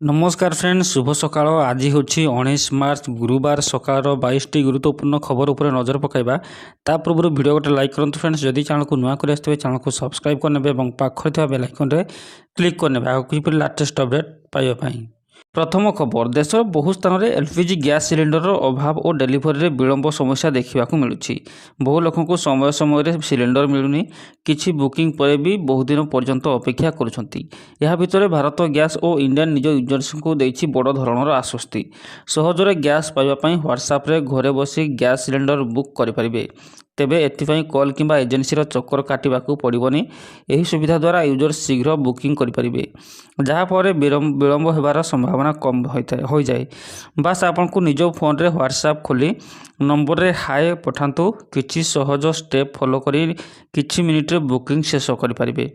नमस्कार फ्रेंड्स शुभ सकाळ आज हूँ 19 मार्च गुरुवार सकाळ 22टी गुरुत्वपूर्ण खबर उपर नजर पकाइबा ता पूर्व वीडियो गोटे लाइक करूँ फ्रेंड्स जदि चैनल को नुआ कर चैनल को सब्सक्राइब करने और पाखे बेल आइकन रे क्लिक करने आगे लाटेस्ट अपडेट पाइबापी। प्रथम खबर देशर बहु स्थान में एलपीजी गैस सिलिंडर अभाव और डेलीवरी विलंब समस्या देखा मिलूँ। बहु लोक समय समय सिलिंडर मिलूनी किछि बुकिंग पर भी बहुत दिन पर्यंत अपेक्षा करुँच। भितर भारत गैस और इंडियन निज यूजर्स को देछि बड़ धरणर आश्वस्ति। सहजरे गैस पाइबापी व्हाट्सएप रे घरे बसी गैस सिलिंडर बुक करें। तेबे एथिपाई कॉल किंबा एजेंसी चक्कर काटिबाकू पड़िबनी। एही सुविधा द्वारा यूजर शीघ्र बुकिंग करें जहाँफल विलंब होबार संभावना कम हो जाए। बास आपन को निज फोन रे व्हाट्सएप खोली नंबर रे हाय पठातु किछि सहज स्टेप फॉलो करी किछि मिनिट रे बुकिंग शेष करें।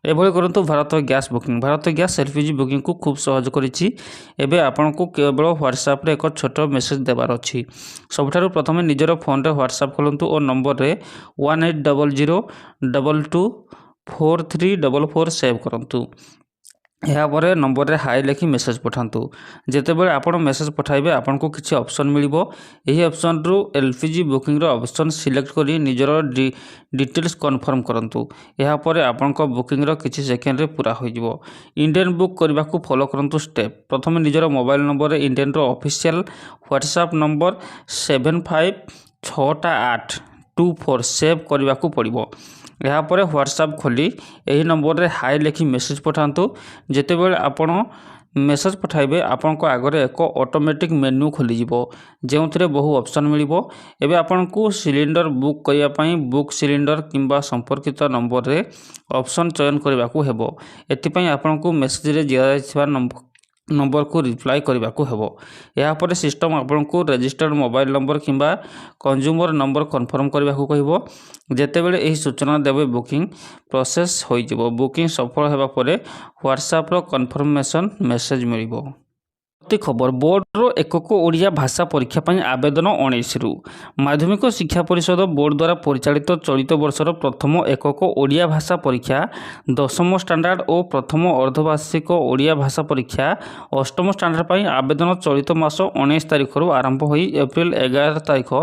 एभली करंतु Bharat gas booking. Bharat gas LPG booking को खूब सहज करिछि। एबे आपन को केवल व्हाट्सएप रे एक छोट मेसेज देबार अछि। सबठारु प्रथमे निजर फोन रे व्हाट्सएप खोलंतु और नंबर रे 1800224344 सेव करंतु। यापर नंबर रे हाई लिखि मेसेज पठातु। जितेबाला आपड़ मेसेज पठाइबे आपन को किसी ऑप्शन मिलिबो। एही ऑप्शन रु एलपीजी बुकिंग रो ऑप्शन सिलेक्ट करी निजर डिटेल्स कन्फर्म करंतु। यापर आपन को बुकिंग रो किछि सेकेंड रे पूरा हो जिवो। इंडियन बुक करबा को फॉलो करंतु स्टेप। प्रथमे निजर मोबाइल नंबर रे इंडियन रो ऑफिशियल व्हाट्सएप नंबर 756824 सेव करबा को पड़िबो। यापर व्हाट्सएप खोली यही नंबर रे हाई लिखि मेसेज पठातु। जितेबाला आपण मेसेज पठाइबे आपण को आगरे एक ऑटोमेटिक मेन्यू खोली जिवो जो बहु ऑप्शन मिलिबो। एबे आपण को सिलिंडर बुक करिया पई बुक सिलिंडर किंबा संपर्कित नंबर रे ऑप्शन चयन करबा को हेबो। एथिपई आपण को मेसेज रे दिया जायछिबा नंबर को रिप्लाई करबा को हेबो। यापर सिस्टम आपण को रजिस्टर्ड मोबाइल नंबर किंबा कंज्यूमर नंबर कन्फर्म करबा को कहबो। जेतेबेले एही सूचना देबे बुकिंग प्रोसेस होई जिवो। बुकिंग सफल हेबा परे व्हाट्सएप रो कन्फर्मेशन मेसेज मिलिबो। खबर बोर्डर एकक ओडिया भाषा परीक्षा पर आवेदन 19 रु। माध्यमिक शिक्षा परिषद बोर्ड द्वारा परिचालित चलित वर्षर प्रथम एकक ओडिया भाषा परीक्षा 10म स्टैंडर्ड और प्रथम अर्धवार्षिक ओडिया भाषा परीक्षा 8म स्टैंडर्ड पर आवेदन चलित मास 19 तारिख आरंभ हो एप्रिल 11 तारिख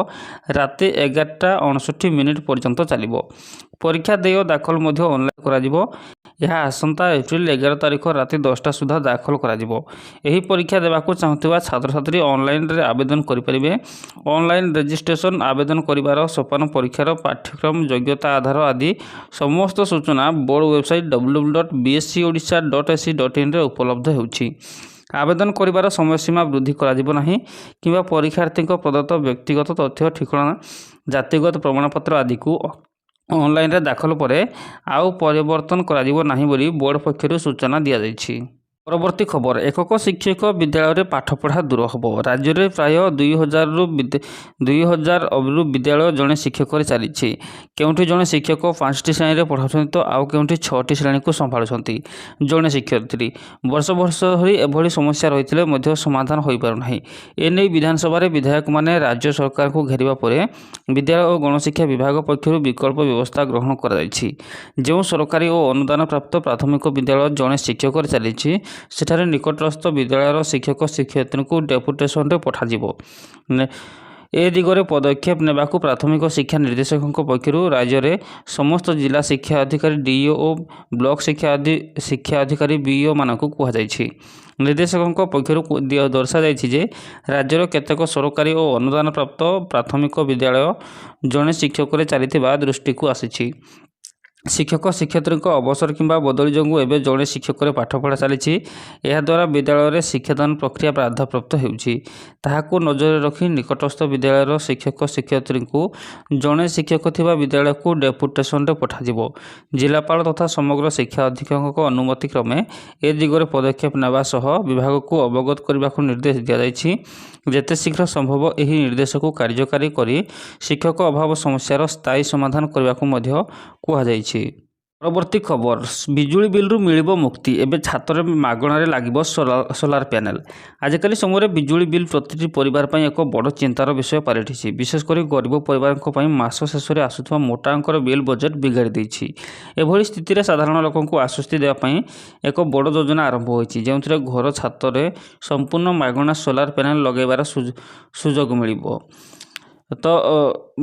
राति 11:59 पर्यंत चलिबो। परीक्षा देय दाखल मध्य ऑनलाइन करा। यह आसंता एप्रिल 11 तारिख राति 10टा सुधा दाखल करा। एही परीक्षा देवाको चाहुथिबा छात्र छात्री ऑनलाइन रे आवेदन करि परिबे। ऑनलाइन रजिस्ट्रेशन आवेदन करिवार सोपान परीक्षार पाठ्यक्रम योग्यता आधार आदि समस्त सूचना बोर्ड वेबसाइट www.bscodisha.ac.in रे उपलब्ध हेउछि। आवेदन करिवार समय सीमा वृद्धि करा नाही किंबा परीक्षार्थी प्रदत्त व्यक्तिगत तथ्य ठिकाना जातिगत प्रमाणपत्र आदि को ऑनलाइन रे दाखल परे आउ परिवर्तन करा नाही बोली बोर्ड पक्षरु सूचना दिया जायछि। परवर्ती खबर एकक शिक्षक विद्यालय रे पाठपढ़ा दूर हम। राज्य में प्राय 2000 रु विद्यालय जड़े शिक्षक चली केउठी जड़े शिक्षक 5टी श्रेणी में पढ़ाऊँ तो आउ केउठी 6टी श्रेणी को संभालुंट जड़े शिक्षयित्री। वर्ष वर्ष धरी एभली समस्या रही समाधान हो पारना। एने विधानसभा विधायक माने राज्य सरकार को घेरिबा परे विद्यालय और गणशिक्षा विभाग पक्षर विकल्प व्यवस्था ग्रहण कर जो सरकारी और अनुदान प्राप्त प्राथमिक विद्यालय जड़े शिक्षक चली सेठारे निकटस्थ विद्यालय शिक्षक शिक्षयित्री को डेपुटेशन रे पठाजिबो। ए दिगरे पदक्षेप नेबाकू प्राथमिक शिक्षा निर्देशकों पक्षर राज्य में समस्त जिला शिक्षा अधिकारी डीईओ और ब्लॉक शिक्षा अधिकारी बीईओ मानक कहुଯାଇଛି। निर्देशकों पक्षर दर्शा जाइछि राज्यर केतेक सरकारी और अनुदान प्राप्त प्राथमिक विद्यालय जड़े शिक्षक चली दृष्टि को आसी। शिक्षक शिक्षयित्री अवसर किंबा बदली जो एवं जड़े शिक्षक पाठपढ़ा चली द्वारा विद्यालय में शिक्षादान प्रक्रिया बाधाप्राप्त हो नजर रखी निकटस्थ विद्यालय शिक्षक शिक्षयित्री को जड़े शिक्षक थिबा विद्यालय को डेपुटेशन रे पठाजिबो। जिलापाल तथा समग्र शिक्षा अधीक्षक अनुमति क्रमे ए दिगरे पदक्षेप नेबा सह विभाग को अवगत करने को निर्देश दिया जायछि। जेते शीघ्र संभव एही निर्देश को कार्यकारी करी शिक्षक अभाव समस्यार स्थायी समाधान करने को मध्य कहुଯାଇଛି। ପରବର୍ତ୍ତୀ ଖବର ବିଜୁଳି ବିଲ୍ରୁ ମିଳିବ ମୁକ୍ତି ଏବେ ଛାତରେ ମାଗଣାରେ ଲାଗିବ ସୋଲାର ପ୍ୟାନେଲ। ଆଜିକାଲି ସମୟରେ ବିଜୁଳି ବିଲ୍ ପ୍ରତିଟି ପରିବାର ପାଇଁ ଏକ ବଡ଼ ଚିନ୍ତାର ବିଷୟ ପାଲଟିଛି। ବିଶେଷ କରି ଗରିବ ପରିବାରଙ୍କ ପାଇଁ ମାସ ଶେଷରେ ଆସୁଥିବା ମୋଟା ଅଙ୍କର ବିଲ୍ ବଜେଟ୍ ବିଗାଡ଼ି ଦେଇଛି। ଏଭଳି ସ୍ଥିତିରେ ସାଧାରଣ ଲୋକଙ୍କୁ ଆଶ୍ୱସ୍ତି ଦେବା ପାଇଁ ଏକ ବଡ଼ ଯୋଜନା ଆରମ୍ଭ ହୋଇଛି, ଯେଉଁଥିରେ ଘର ଛାତରେ ସମ୍ପୂର୍ଣ୍ଣ ମାଗଣା ସୋଲାର ପ୍ୟାନେଲ ଲଗାଇବାର ସୁଯୋଗ ମିଳିବ। ତ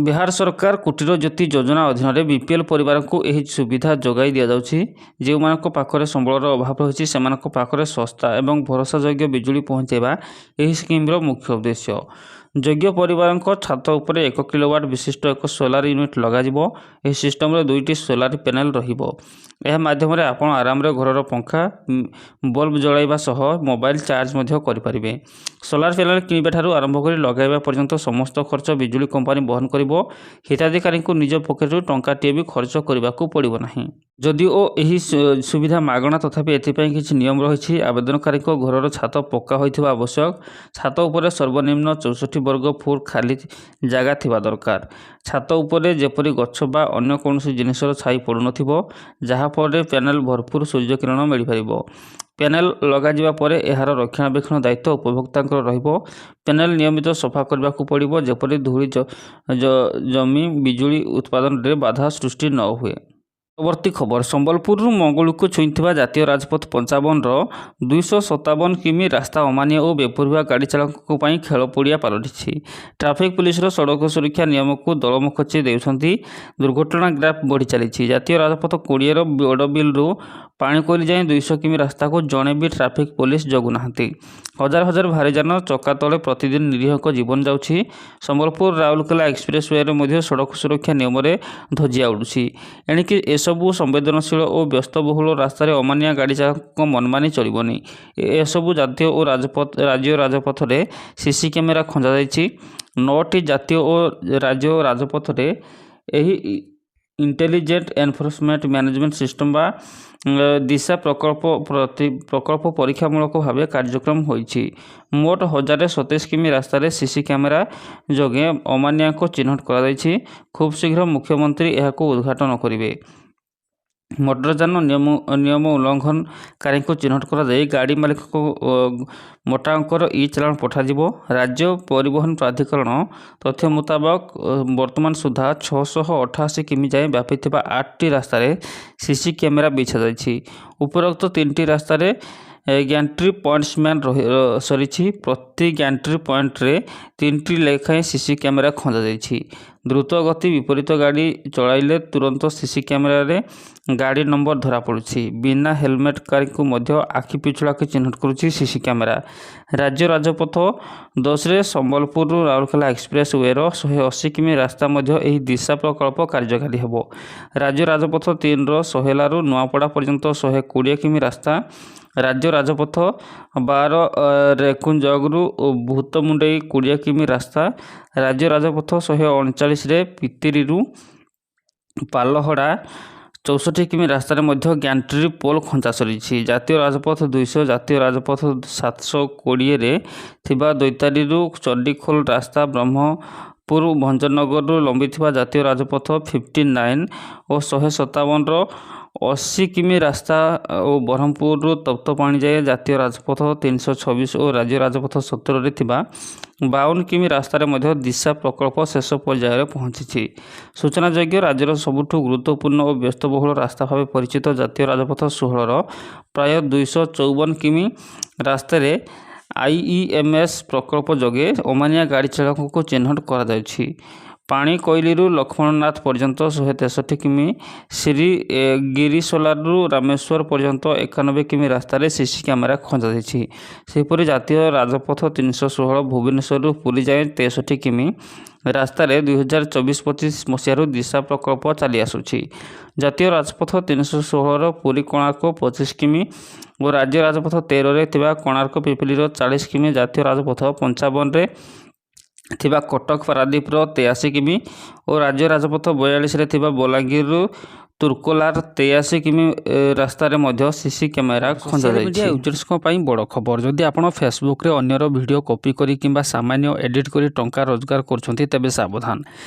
ବିହାର ସରକାର କୁଟୀର ଜ୍ୟୋତି ଯୋଜନା ଅଧୀନରେ ବିପିଏଲ୍ ପରିବାରଙ୍କୁ ଏହି ସୁବିଧା ଯୋଗାଇ ଦିଆଯାଉଛି। ଯେଉଁମାନଙ୍କ ପାଖରେ ସମ୍ବଳର ଅଭାବ ରହିଛି ସେମାନଙ୍କ ପାଖରେ ଶସ୍ତା ଏବଂ ଭରସାଯୋଗ୍ୟ ବିଜୁଳି ପହଞ୍ଚାଇବା ଏହି ସ୍କିମ୍ର ମୁଖ୍ୟ ଉଦ୍ଦେଶ୍ୟ। ଯୋଗ୍ୟ ପରିବାରଙ୍କ ଛାତ ଉପରେ 1 କିଲୋୱାଟ୍ ବିଶିଷ୍ଟ ଏକ ସୋଲାର ୟୁନିଟ୍ ଲଗାଯିବ। ଏହି ସିଷ୍ଟମରେ 2ଟି ସୋଲାର ପ୍ୟାନେଲ ରହିବ। ଏହା ମାଧ୍ୟମରେ ଆପଣ ଆରାମରେ ଘରର ପଙ୍ଖା ବଲ୍ବ ଜଳାଇବା ସହ ମୋବାଇଲ ଚାର୍ଜ ମଧ୍ୟ କରିପାରିବେ। ସୋଲାର ପ୍ୟାନେଲ କିଣିବା ଠାରୁ ଆରମ୍ଭ କରି ଲଗାଇବା ପର୍ଯ୍ୟନ୍ତ ସମସ୍ତ ଖର୍ଚ୍ଚ ବିଜୁଳି କମ୍ପାନୀ ବହନ କରିବ। ହିତାଧିକାରୀଙ୍କୁ ନିଜ ପକେଟରୁ ଟଙ୍କାଟିଏ ବି ଖର୍ଚ୍ଚ କରିବାକୁ ପଡ଼ିବ ନାହିଁ। ଯଦିଓ ଏହି ସୁବିଧା ମାଗଣା, ତଥାପି ଏଥିପାଇଁ କିଛି ନିୟମ ରହିଛି। ଆବେଦନକାରୀଙ୍କ ଘରର ଛାତ ପକ୍କା ହୋଇଥିବା ଆବଶ୍ୟକ। ଛାତ ଉପରେ ସର୍ବନିମ୍ନ 64 ବର୍ଗ ଫୁଟ ଖାଲି ଜାଗା ଥିବା ଦରକାର। ଛାତ ଉପରେ ଯେପରି ଗଛ ବା ଅନ୍ୟ କୌଣସି ଜିନିଷର ଛାଇ ପଡ଼ୁନଥିବ, ଯାହାଫଳରେ ପ୍ୟାନେଲ ଭରପୁର ସୂର୍ଯ୍ୟକିରଣ ମିଳିପାରିବ। ପ୍ୟାନେଲ ଲଗାଯିବା ପରେ ଏହାର ରକ୍ଷଣାବେକ୍ଷଣ ଦାୟିତ୍ୱ ଉପଭୋକ୍ତାଙ୍କର ରହିବ। ପ୍ୟାନେଲ ନିୟମିତ ସଫା କରିବାକୁ ପଡ଼ିବ, ଯେପରି ଧୂଳି ଜମି ବିଜୁଳି ଉତ୍ପାଦନରେ ବାଧା ସୃଷ୍ଟି ନ ହୁଏ। ପରବର୍ତ୍ତୀ ଖବର ସମ୍ବଲପୁରରୁ ମଙ୍ଗୁଳିକୁ ଛୁଇଁଥିବା ଜାତୀୟ ରାଜପଥ 55ର 257 କିମି ରାସ୍ତା ଅମାନିଆ ଓ ବେପରୁଆ ଗାଡ଼ି ଚାଳକଙ୍କ ପାଇଁ ଖେଳ ପଡ଼ିଆ ପାଲଟିଛି। ଟ୍ରାଫିକ୍ ପୁଲିସର ସଡ଼କ ସୁରକ୍ଷା ନିୟମକୁ ଦଳମଖଚି ଦେଉଛନ୍ତି। ଦୁର୍ଘଟଣା ଗ୍ରାଫ ବଢ଼ି ଚାଲିଛି। ଜାତୀୟ ରାଜପଥ 20ର ବଡ଼ବିଲରୁ ପାଣିକୋଇଲି ଯାଏଁ 200 କିମି ରାସ୍ତାକୁ ଜଣେ ବି ଟ୍ରାଫିକ୍ ପୋଲିସ ଜଗୁନାହାନ୍ତି। ହଜାର ହଜାର ଭାରୀ ଯାନ ଚକା ତଳେ ପ୍ରତିଦିନ ନିରୀହଙ୍କ ଜୀବନ ଯାଉଛି। ସମ୍ବଲପୁର ରାଉରକେଲା ଏକ୍ସପ୍ରେସୱେରେ ମଧ୍ୟ ସଡ଼କ ସୁରକ୍ଷା ନିୟମରେ ଧଜିଆ ଉଡ଼ୁଛି। ଏଣିକି ଏସବୁ ସମ୍ବେଦନଶୀଳ ଓ ବ୍ୟସ୍ତବହୁଳ ରାସ୍ତାରେ ଅମାନିଆ ଗାଡ଼ି ଚାଳକଙ୍କ ମନମାନି ଚଳିବନି। ଏସବୁ ଜାତୀୟ ଓ ରାଜ୍ୟ ରାଜପଥରେ ସିସି କ୍ୟାମେରା ଖଞ୍ଜାଯାଇଛି। 9ଟି ଜାତୀୟ ଓ ରାଜ୍ୟ ରାଜପଥରେ ଏହି ଇଣ୍ଟେଲିଜେଣ୍ଟ ଏନଫୋର୍ସମେଣ୍ଟ ମ୍ୟାନେଜମେଣ୍ଟ ସିଷ୍ଟମ ବା ଦିଶା ପ୍ରକଳ୍ପ ପରୀକ୍ଷାମୂଳକ ଭାବେ କାର୍ଯ୍ୟକ୍ରମ ହୋଇଛି। ମୋଟ 1027 କିମି ରାସ୍ତାରେ ସିସି କ୍ୟାମେରା ଯୋଗେ ଅମାନିଆଙ୍କୁ ଚିହ୍ନଟ କରାଯାଇଛି। ଖୁବ୍ ଶୀଘ୍ର ମୁଖ୍ୟମନ୍ତ୍ରୀ ଏହାକୁ ଉଦ୍ଘାଟନ କରିବେ। ମୋଟରଯାନ ନିୟମ ଉଲ୍ଲଂଘନକାରୀଙ୍କୁ ଚିହ୍ନଟ କରାଯାଇ ଗାଡ଼ି ମାଲିକଙ୍କୁ ମୋଟା ଅଙ୍କର ଇ-ଚାଲାଣ ପଠାଯିବ। ରାଜ୍ୟ ପରିବହନ ପ୍ରାଧିକରଣ ତଥ୍ୟ ମୁତାବକ ବର୍ତ୍ତମାନ ସୁଦ୍ଧା 688 କିମି ଯାଏଁ ବ୍ୟାପିଥିବା 8ଟି ରାସ୍ତାରେ ସିସି କ୍ୟାମେରା ବିଛାଯାଇଛି। ଉପରୋକ୍ତ 3ଟି ରାସ୍ତାରେ ଗ୍ୟାଣ୍ଟ୍ରି ପଏଣ୍ଟସ୍ମାନ ସରିଛି। ପ୍ରତି ଗ୍ୟାଣ୍ଟ୍ରି ପଏଣ୍ଟରେ 3ଟି ଲେଖାଏଁ ସିସି କ୍ୟାମେରା ଖଞ୍ଜାଯାଇଛି। ଦ୍ରୁତ ଗତି ବିପରୀତ ଗାଡ଼ି ଚଳାଇଲେ ତୁରନ୍ତ ସିସି କ୍ୟାମେରାରେ ଗାଡ଼ି ନମ୍ବର ଧରାପଡ଼ୁଛି। ବିନା ହେଲମେଟକାରୀଙ୍କୁ ମଧ୍ୟ ଆଖି ପିଛୁଳାକେ ଚିହ୍ନଟ କରୁଛି ସିସି କ୍ୟାମେରା। ରାଜ୍ୟ ରାଜପଥ 10ରେ ସମ୍ବଲପୁରରୁ ରାଉରକେଲା ଏକ୍ସପ୍ରେସ ୱେର 180 କିମି ରାସ୍ତା ମଧ୍ୟ ଏହି ଦିଶା ପ୍ରକଳ୍ପ କାର୍ଯ୍ୟକାରୀ ହେବ। ରାଜ୍ୟ ରାଜପଥ 3ର ସହେଲାରୁ ନୂଆପଡ଼ା ପର୍ଯ୍ୟନ୍ତ 120 କିମି ରାସ୍ତା। ରାଜ୍ୟ ରାଜପଥ 12 ରେକୁଞ୍ଜଗରୁ ଭୂତମୁଣ୍ଡେଇ 20 କିମି ରାସ୍ତା। ରାଜ୍ୟ ରାଜପଥ 139ରେ ପିତିରିରୁ ପାଲହଡ଼ା 64 କିମି ରାସ୍ତାରେ ମଧ୍ୟ ଗ୍ୟାଣ୍ଟ୍ରି ପୋଲ୍ ଖଞ୍ଜା ସରିଛି। ଜାତୀୟ ରାଜପଥ 200, ଜାତୀୟ ରାଜପଥ 720ରେ ଥିବା ଦୈତାରୀରୁ ଚଣ୍ଡିଖୋଲ ରାସ୍ତା, ବ୍ରହ୍ମପୁର ଭଞ୍ଜନଗରରୁ ଲମ୍ବିଥିବା ଜାତୀୟ ରାଜପଥ 59 ଓ 157ର 80 କିମି ରାସ୍ତା ଓ ବ୍ରହ୍ମପୁରରୁ ତପ୍ତପାଣି ଯାଏଁ ଜାତୀୟ ରାଜପଥ 326 ଓ ରାଜ୍ୟ ରାଜପଥ 17ରେ ଥିବା 52 କିମି ରାସ୍ତାରେ ମଧ୍ୟ ଦିଶା ପ୍ରକଳ୍ପ ଶେଷ ପର୍ଯ୍ୟାୟରେ ପହଞ୍ଚିଛି। ସୂଚନାଯୋଗ୍ୟ, ରାଜ୍ୟର ସବୁଠୁ ଗୁରୁତ୍ୱପୂର୍ଣ୍ଣ ଓ ବ୍ୟସ୍ତବହୁଳ ରାସ୍ତା ଭାବେ ପରିଚିତ ଜାତୀୟ ରାଜପଥ 16ର ପ୍ରାୟ 254 କିମି ରାସ୍ତାରେ IEMS ପ୍ରକଳ୍ପ ଯୋଗେ ଅମାନିଆ ଗାଡ଼ି ଚାଳକଙ୍କୁ ଚିହ୍ନଟ କରାଯାଉଛି। ପାଣିକୋଇଲିରୁ ଲକ୍ଷ୍ମଣନାଥ ପର୍ଯ୍ୟନ୍ତ 163 କିମି, ଗିରିସୋଲାରୁ ରାମେଶ୍ୱର ପର୍ଯ୍ୟନ୍ତ 91 କିମି ରାସ୍ତାରେ ସିସି କ୍ୟାମେରା ଖଞ୍ଜାଯାଇଛି। ସେହିପରି ଜାତୀୟ ରାଜପଥ 316 ଭୁବନେଶ୍ୱରରୁ ପୁରୀ ଯାଏଁ 63 କିମି ରାସ୍ତାରେ 2024-25 ମସିହାରୁ ଦିଶା ପ୍ରକଳ୍ପ ଚାଲିଆସୁଛି। ଜାତୀୟ ରାଜପଥ 316ର ପୁରୀ କୋଣାର୍କ 25 କିମି ଓ ରାଜ୍ୟ ରାଜପଥ 13ରେ ଥିବା କୋଣାର୍କ ପିପିଲିର 40 କିମି, ଜାତୀୟ ରାଜପଥ 55ରେ ଥିବା କଟକ ପାରାଦୀପର 83 କିମି ଓ ରାଜ୍ୟ ରାଜପଥ 42ରେ ଥିବା ବଲାଙ୍ଗୀରରୁ ତୁର୍କୋଲାର 83 କିମି ରାସ୍ତାରେ ମଧ୍ୟ ସିସି କ୍ୟାମେରା ଖଞ୍ଜାଯାଇଛି। ୟୁଜର୍ସଙ୍କ ପାଇଁ ବଡ଼ ଖବର, ଯଦି ଆପଣ ଫେସବୁକରେ ଅନ୍ୟର ଭିଡ଼ିଓ କପି କରି କିମ୍ବା ସାମାନ୍ୟ ଏଡିଟ୍ କରି ଟଙ୍କା ରୋଜଗାର କରୁଛନ୍ତି, ତେବେ ସାବଧାନ।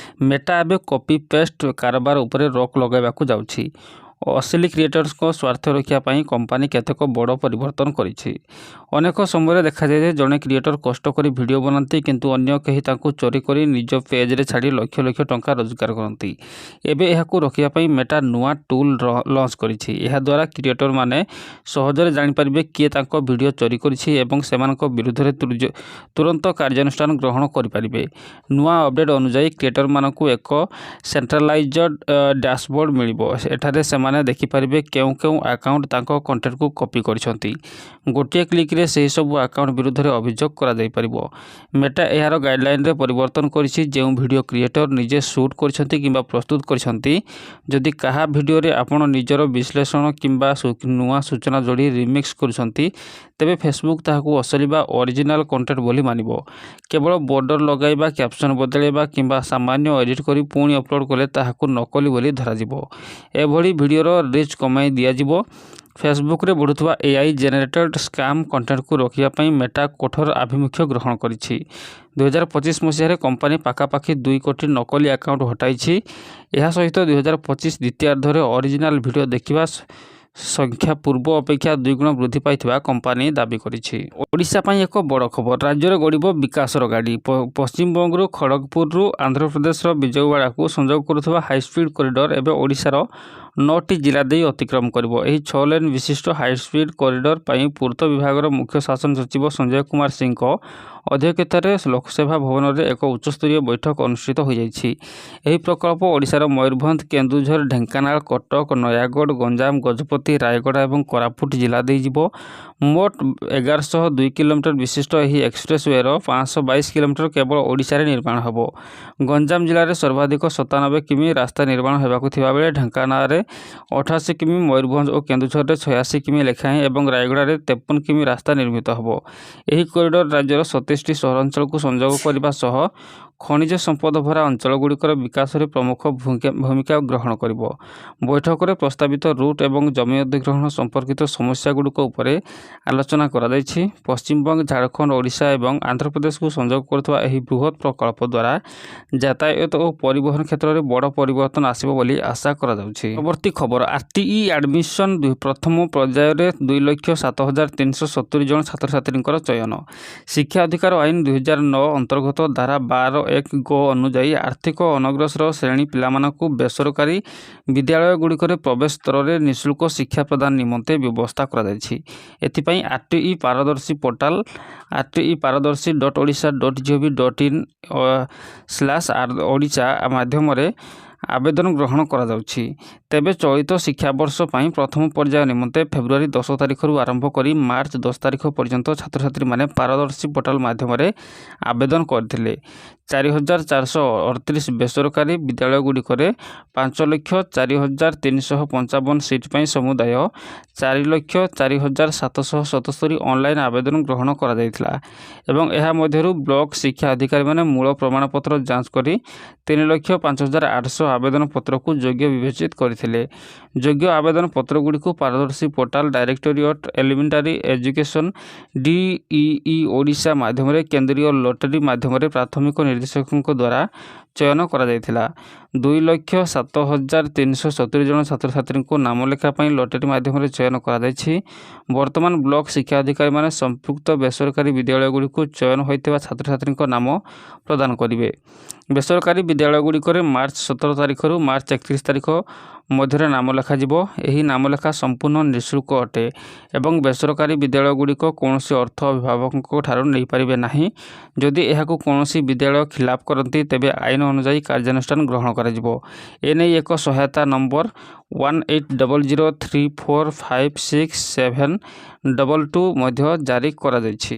ମେଟା ଏବେ କପି ପେଷ୍ଟ କାରବାର ଉପରେ ରୋକ ଲଗାଇବାକୁ ଯାଉଛି। ଅସଲି କ୍ରିଏଟର୍ସଙ୍କ ସ୍ୱାର୍ଥ ରକ୍ଷା ପାଇଁ କମ୍ପାନୀ କେତେକ ବଡ଼ ପରିବର୍ତ୍ତନ କରିଛି। ଅନେକ ସମୟରେ ଦେଖାଯାଏ ଯେ ଜଣେ କ୍ରିଏଟର କଷ୍ଟ କରି ଭିଡ଼ିଓ ବନାନ୍ତି କିନ୍ତୁ ଅନ୍ୟ କେହି ତାଙ୍କୁ ଚୋରି କରି ନିଜ ପେଜ୍ରେ ଛାଡ଼ି ଲକ୍ଷ ଲକ୍ଷ ଟଙ୍କା ରୋଜଗାର କରନ୍ତି। ଏବେ ଏହାକୁ ରୋକିବା ପାଇଁ ମେଟା ନୂଆ ଟୁଲ୍ ଲଞ୍ଚ କରିଛି। ଏହାଦ୍ୱାରା କ୍ରିଏଟରମାନେ ସହଜରେ ଜାଣିପାରିବେ କିଏ ତାଙ୍କ ଭିଡ଼ିଓ ଚୋରି କରିଛି ଏବଂ ସେମାନଙ୍କ ବିରୁଦ୍ଧରେ ତୁରନ୍ତ କାର୍ଯ୍ୟାନୁଷ୍ଠାନ ଗ୍ରହଣ କରିପାରିବେ। ନୂଆ ଅପଡେଟ୍ ଅନୁଯାୟୀ କ୍ରିଏଟରମାନଙ୍କୁ ଏକ ସେଣ୍ଟ୍ରାଲାଇଜ୍ଡ ଡ୍ୟାସବୋର୍ଡ ମିଳିବ। ଏଠାରେ ସେମାନେ ଦେଖିପାରିବେ କେଉଁ କେଉଁ ଆକାଉଣ୍ଟ ତାଙ୍କ କଣ୍ଟେଣ୍ଟକୁ କପି କରିଛନ୍ତି। ଗୋଟିଏ କ୍ଲିକ୍ରେ ସେହିସବୁ ଆକାଉଣ୍ଟ ବିରୁଦ୍ଧରେ ଅଭିଯୋଗ କରାଯାଇପାରିବ। ମେଟା ଏହାର ଗାଇଡଲାଇନରେ ପରିବର୍ତ୍ତନ କରିଛି। ଯେଉଁ ଭିଡ଼ିଓ କ୍ରିଏଟର ନିଜେ ସୁଟ୍ କରିଛନ୍ତି କିମ୍ବା ପ୍ରସ୍ତୁତ କରିଛନ୍ତି, ଯଦି କାହା ଭିଡ଼ିଓରେ ଆପଣ ନିଜର ବିଶ୍ଳେଷଣ କିମ୍ବା ନୂଆ ସୂଚନା ଯୋଡ଼ି ରିମିକ୍ସ କରୁଛନ୍ତି, ତେବେ ଫେସବୁକ୍ ତାହାକୁ ଅସଲି ବା ଅରିଜିନାଲ କଣ୍ଟେଣ୍ଟ ବୋଲି ମାନିବ। କେବଳ ବର୍ଡର ଲଗାଇବା, କ୍ୟାପସନ୍ ବଦଳାଇବା କିମ୍ବା ସାମାନ୍ୟ ଏଡିଟ୍ କରି ପୁଣି ଅପଲୋଡ଼ କଲେ ତାହାକୁ ନକଲି ବୋଲି ଧରାଯିବ। ଏଭଳି ଭିଡ଼ିଓର ରିଚ୍ କମାଇ ଦିଆଯିବ। ଫେସବୁକ୍ରେ ବଢ଼ୁଥିବା AI ଜେନେରେଟେଡ୍ ସ୍କାମ୍ କଣ୍ଟେଣ୍ଟକୁ ରୋକିବା ପାଇଁ ମେଟା କଠୋର ଆଭିମୁଖ୍ୟ ଗ୍ରହଣ କରିଛି। 2025 ମସିହାରେ କମ୍ପାନୀ ପାଖାପାଖି 2 କୋଟି ନକଲି ଆକାଉଣ୍ଟ ହଟାଇଛି। ଏହା ସହିତ 2025 ଦ୍ୱିତୀୟାର୍ଦ୍ଧରେ ଅରିଜିନାଲ ଭିଡ଼ିଓ ଦେଖିବା ସଂଖ୍ୟା ପୂର୍ବ ଅପେକ୍ଷା 2 ଗୁଣ ବୃଦ୍ଧି ପାଇଥିବା କମ୍ପାନୀ ଦାବି କରିଛି। ଓଡ଼ିଶା ପାଇଁ ଏକ ବଡ଼ ଖବର। ରାଜ୍ୟରେ ଗଡ଼ିବ ବିକାଶର ଗାଡ଼ି। ପଶ୍ଚିମବଙ୍ଗରୁ ଖଡ଼ଗପୁରରୁ ଆନ୍ଧ୍ରପ୍ରଦେଶର ବିଜୟୱାଡ଼ାକୁ ସଂଯୋଗ କରୁଥିବା ହାଇସ୍ପିଡ୍ କରିଡର ଏବେ ଓଡ଼ିଶାର 9ଟି ଜିଲ୍ଲା ଦେଇ ଅତିକ୍ରମ କରିବ। ଏହି 6 ଲେନ୍ ବିଶିଷ୍ଟ ହାଇସ୍ପିଡ୍ କରିଡର ପାଇଁ ପୂର୍ତ୍ତ ବିଭାଗର ମୁଖ୍ୟ ଶାସନ ସଚିବ ସଞ୍ଜୟ କୁମାର ସିଂଙ୍କ ଅଧ୍ୟକ୍ଷତାରେ ଲୋକସେବା ଭବନରେ ଏକ ଉଚ୍ଚସ୍ତରୀୟ ବୈଠକ ଅନୁଷ୍ଠିତ ହୋଇଯାଇଛି। ଏହି ପ୍ରକଳ୍ପ ଓଡ଼ିଶାର ମୟୂରଭଞ୍ଜ, କେନ୍ଦୁଝର, ଢେଙ୍କାନାଳ, କଟକ, ନୟାଗଡ଼, ଗଞ୍ଜାମ, ଗଜପତି, ରାୟଗଡ଼ା ଏବଂ କୋରାପୁଟ ଜିଲ୍ଲା ଦେଇ ଯିବ। ମୋଟ 1102 କିଲୋମିଟର ବିଶିଷ୍ଟ ଏହି ଏକ୍ସପ୍ରେସୱେର 522 କିଲୋମିଟର କେବଳ ଓଡ଼ିଶାରେ ନିର୍ମାଣ ହେବ। ଗଞ୍ଜାମ ଜିଲ୍ଲାରେ ସର୍ବାଧିକ 97 କିମି ରାସ୍ତା ନିର୍ମାଣ ହେବାକୁ ଥିବାବେଳେ ଢେଙ୍କାନାଳରେ 88 କିମି, ମୟୂରଭଞ୍ଜ ଓ କେନ୍ଦୁଝରରେ 86 କିମି ଲେଖାଏଁ ଏବଂ ରାୟଗଡ଼ାରେ 53 କିମି ରାସ୍ତା ନିର୍ମିତ ହେବ। ଏହି କରିଡର ରାଜ୍ୟର 27ଟି ସହରାଞ୍ଚଳକୁ ସଂଯୋଗ କରିବା ସହ ଖଣିଜ ସମ୍ପଦ ଭରା ଅଞ୍ଚଳଗୁଡ଼ିକର ବିକାଶରେ ପ୍ରମୁଖ ଭୂମିକା ଗ୍ରହଣ କରିବ। ବୈଠକରେ ପ୍ରସ୍ତାବିତ ରୁଟ୍ ଏବଂ ଜମି ଅଧିଗ୍ରହଣ ସମ୍ପର୍କିତ ସମସ୍ୟାଗୁଡ଼ିକ ଉପରେ ଆଲୋଚନା କରାଯାଇଛି। ପଶ୍ଚିମବଙ୍ଗ, ଝାଡ଼ଖଣ୍ଡ, ଓଡ଼ିଶା ଏବଂ ଆନ୍ଧ୍ରପ୍ରଦେଶକୁ ସଂଯୋଗ କରୁଥିବା ଏହି ବୃହତ୍ ପ୍ରକଳ୍ପ ଦ୍ୱାରା ଯାତାୟାତ ଓ ପରିବହନ କ୍ଷେତ୍ରରେ ବଡ଼ ପରିବର୍ତ୍ତନ ଆସିବ ବୋଲି ଆଶା କରାଯାଉଛି। ପରବର୍ତ୍ତୀ ଖବର, RTE ଆଡମିସନ୍ ପ୍ରଥମ ପର୍ଯ୍ୟାୟରେ 2,07,370 ଜଣ ଛାତ୍ରଛାତ୍ରୀଙ୍କର ଚୟନ। ଶିକ୍ଷା ଅଧିକାର ଆଇନ 2009 ଅନ୍ତର୍ଗତ ଧାରା 12(1) ଅନୁଯାୟୀ ଆର୍ଥିକ ଅନଗ୍ରସର ଶ୍ରେଣୀ ପିଲାମାନଙ୍କୁ ବେସରକାରୀ ବିଦ୍ୟାଳୟଗୁଡ଼ିକରେ ପ୍ରବେଶ ସ୍ତରରେ ନିଃଶୁଳ୍କ ଶିକ୍ଷା ପ୍ରଦାନ ନିମନ୍ତେ ବ୍ୟବସ୍ଥା କରାଯାଇଛି। ଏଥିପାଇଁ RTE ପାରଦର୍ଶୀ ପୋର୍ଟାଲ rte.odisha.gov.in/odisha ମାଧ୍ୟମରେ ଆବେଦନ ଗ୍ରହଣ କରାଯାଉଛି। ତେବେ ଚଳିତ ଶିକ୍ଷାବର୍ଷ ପାଇଁ ପ୍ରଥମ ପର୍ଯ୍ୟାୟ ନିମନ୍ତେ ଫେବୃଆରୀ 10 ତାରିଖରୁ ଆରମ୍ଭ କରି ମାର୍ଚ୍ଚ 10 ତାରିଖ ପର୍ଯ୍ୟନ୍ତ ଛାତ୍ରଛାତ୍ରୀମାନେ ପାରଦର୍ଶୀ ପୋର୍ଟାଲ ମାଧ୍ୟମରେ ଆବେଦନ କରିଥିଲେ। 4,438 ବେସରକାରୀ ବିଦ୍ୟାଳୟଗୁଡ଼ିକରେ 5,04,355 ସିଟ୍ ପାଇଁ ସମୁଦାୟ 4,04,777 ଅନଲାଇନ୍ ଆବେଦନ ଗ୍ରହଣ କରାଯାଇଥିଲା ଏବଂ ଏହା ମଧ୍ୟରୁ ବ୍ଲକ ଶିକ୍ଷା ଅଧିକାରୀମାନେ ମୂଳ ପ୍ରମାଣପତ୍ର ଯାଞ୍ଚ କରି 3,05,800 ଆବେଦନ ପତ୍ରକୁ ଯୋଗ୍ୟ ବିବେଚିତ କରିଥିଲେ। ଯୋଗ୍ୟ ଆବେଦନ ପତ୍ରଗୁଡ଼ିକୁ ପାରଦର୍ଶୀ portal directorate elementary education DEE Odisha ମାଧ୍ୟମରେ କେନ୍ଦ୍ରୀୟ ଲଟେରୀ ମାଧ୍ୟମରେ ପ୍ରାଥମିକ ନିର୍ଦ୍ଦେଶକଙ୍କ ଦ୍ୱାରା ଚୟନ କରାଯାଇଥିଲା। 2,07,370 ଜଣ ଛାତ୍ରଛାତ୍ରୀଙ୍କୁ ନାମଲେଖା ପାଇଁ ଲଟେରୀ ମାଧ୍ୟମରେ ଚୟନ କରାଯାଇଛି। ବର୍ତ୍ତମାନ ବ୍ଲକ ଶିକ୍ଷା ଅଧିକାରୀମାନେ ସମ୍ପୃକ୍ତ ବେସରକାରୀ ବିଦ୍ୟାଳୟଗୁଡ଼ିକୁ ଚୟନ ହୋଇଥିବା ଛାତ୍ରଛାତ୍ରୀଙ୍କ ନାମ ପ୍ରଦାନ କରିବେ। ବେସରକାରୀ ବିଦ୍ୟାଳୟଗୁଡ଼ିକରେ ମାର୍ଚ୍ଚ 17 ତାରିଖରୁ ମାର୍ଚ୍ଚ 31 ତାରିଖ ମଧ୍ୟରେ ନାମ ଲେଖାଯିବ। ଏହି ନାମଲେଖା ସମ୍ପୂର୍ଣ୍ଣ ନିଃଶୁଳ୍କ ଅଟେ ଏବଂ ବେସରକାରୀ ବିଦ୍ୟାଳୟଗୁଡ଼ିକ କୌଣସି ଅର୍ଥ ଅଭିଭାବକଙ୍କ ଠାରୁ ନେଇପାରିବେ ନାହିଁ। ଯଦି ଏହାକୁ କୌଣସି ବିଦ୍ୟାଳୟ ଖିଲାପ କରନ୍ତି, ତେବେ ଆଇନ ଅନୁଯାୟୀ କାର୍ଯ୍ୟାନୁଷ୍ଠାନ ଗ୍ରହଣ କରାଯିବ। ଏନେଇ ଏକ ସହାୟତା ନମ୍ବର 180034567222 ମଧ୍ୟ ଜାରି କରାଯାଇଛି।